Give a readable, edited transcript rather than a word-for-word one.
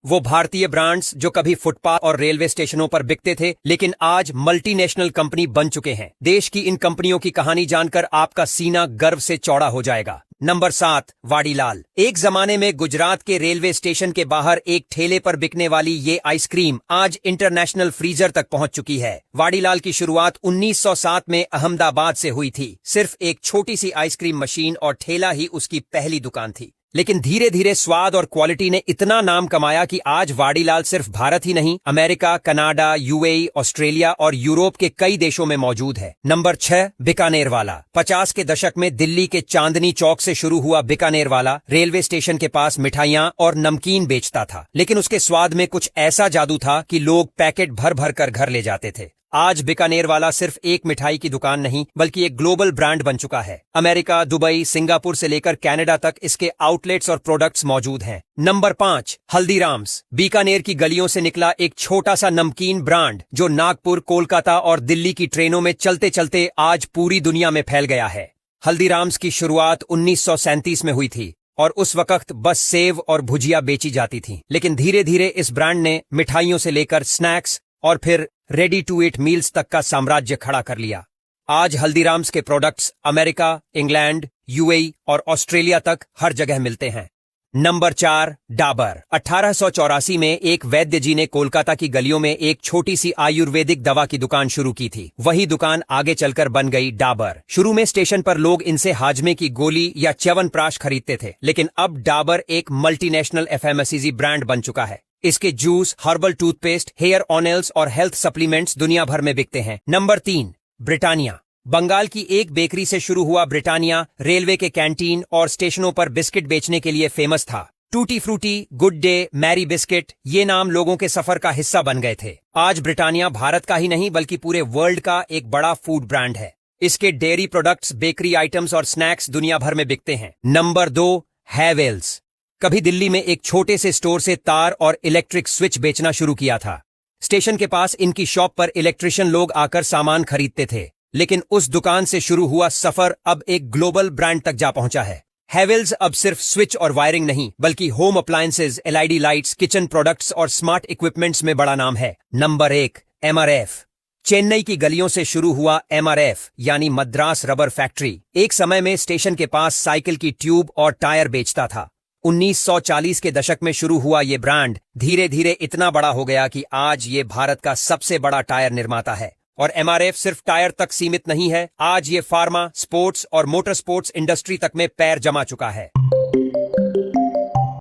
वो भारतीय ब्रांड्स जो कभी फुटपाथ और रेलवे स्टेशनों पर बिकते थे लेकिन आज मल्टीनेशनल कंपनी बन चुके हैं। देश की इन कंपनियों की कहानी जानकर आपका सीना गर्व से चौड़ा हो जाएगा। नंबर 7, वाडीलाल। एक जमाने में गुजरात के रेलवे स्टेशन के बाहर एक ठेले पर बिकने वाली ये आइसक्रीम आज इंटरनेशनल फ्रीजर तक पहुंच चुकी है। वाडीलाल की शुरुआत 1907 में अहमदाबाद से हुई थी। सिर्फ एक छोटी सी आइसक्रीम मशीन और ठेला ही उसकी पहली दुकान थी, लेकिन धीरे धीरे स्वाद और क्वालिटी ने इतना नाम कमाया कि आज वाडीलाल सिर्फ भारत ही नहीं, अमेरिका, कनाडा, यूएई, ऑस्ट्रेलिया और यूरोप के कई देशों में मौजूद है। नंबर 6, बीकानेर वाला। 50 के दशक में दिल्ली के चांदनी चौक से शुरू हुआ बीकानेर वाला रेलवे स्टेशन के पास मिठाइयां और नमकीन बेचता था, लेकिन उसके स्वाद में कुछ ऐसा जादू था कि लोग पैकेट भर भर कर घर ले जाते थे। आज बीकानेर वाला सिर्फ एक मिठाई की दुकान नहीं बल्कि एक ग्लोबल ब्रांड बन चुका है। अमेरिका, दुबई, सिंगापुर से लेकर कनाडा तक इसके आउटलेट्स और प्रोडक्ट्स मौजूद हैं। नंबर 5, हल्दीराम्स। बीकानेर की गलियों से निकला एक छोटा सा नमकीन ब्रांड जो नागपुर, कोलकाता और दिल्ली की ट्रेनों में चलते चलते आज पूरी दुनिया में फैल गया है। हल्दीराम्स की शुरुआत 1937 में हुई थी और उस वक्त बस सेव और भुजिया बेची जाती थी, लेकिन धीरे धीरे इस ब्रांड ने मिठाइयों से लेकर स्नैक्स और फिर रेडी टू ईट मील्स तक का साम्राज्य खड़ा कर लिया। आज हल्दीराम्स के प्रोडक्ट्स अमेरिका, इंग्लैंड, यूएई और ऑस्ट्रेलिया तक हर जगह मिलते हैं। नंबर 4, डाबर। 1884 में एक वैद्य जी ने कोलकाता की गलियों में एक छोटी सी आयुर्वेदिक दवा की दुकान शुरू की थी। वही दुकान आगे चलकर बन गई डाबर। शुरू में स्टेशन पर लोग इनसे हाजमे की गोली या च्यवनप्राश खरीदते थे, लेकिन अब डाबर एक मल्टीनेशनल एफएमसीजी ब्रांड बन चुका है। इसके juice, herbal toothpaste, hair oils और हेल्थ सप्लीमेंट्स दुनिया भर में बिकते हैं। Number 3, Britannia. बंगाल की एक बेकरी से शुरू हुआ ब्रिटानिया रेलवे के कैंटीन और स्टेशनों पर बिस्किट बेचने के लिए फेमस था। Tutti Frutti, Good Day, Marie biscuit, ये नाम लोगों के सफर का हिस्सा बन गए थे। आज ब्रिटानिया भारत का ही नहीं बल्कि पूरे वर्ल्ड का एक बड़ा फूड ब्रांड है। इसके डेयरी प्रोडक्ट्स, बेकरी आइटम्स और स्नैक्स दुनिया भर में बिकते हैं। नंबर 2, हैवेल्स। कभी दिल्ली में एक छोटे से स्टोर से तार और इलेक्ट्रिक स्विच बेचना शुरू किया था। स्टेशन के पास इनकी शॉप पर इलेक्ट्रिशियन लोग आकर सामान खरीदते थे, लेकिन उस दुकान से शुरू हुआ सफर अब एक ग्लोबल ब्रांड तक जा पहुंचा है। हैवेल्स अब सिर्फ स्विच और वायरिंग नहीं बल्कि home appliances, LED lights, kitchen products और स्मार्ट इक्विपमेंट्स में बड़ा नाम है। Number 1, MRF. चेन्नई की गलियों से शुरू हुआ एमआरएफ यानी मद्रास रबर फैक्ट्री एक समय में स्टेशन के पास साइकिल की ट्यूब और टायर बेचता था। 1940 के दशक में शुरू हुआ ये ब्रांड धीरे धीरे इतना बड़ा हो गया कि आज ये भारत का सबसे बड़ा टायर निर्माता है। और एमआरएफ सिर्फ टायर तक सीमित नहीं है, आज ये फार्मा, स्पोर्ट्स और मोटर स्पोर्ट्स इंडस्ट्री तक में पैर जमा चुका है।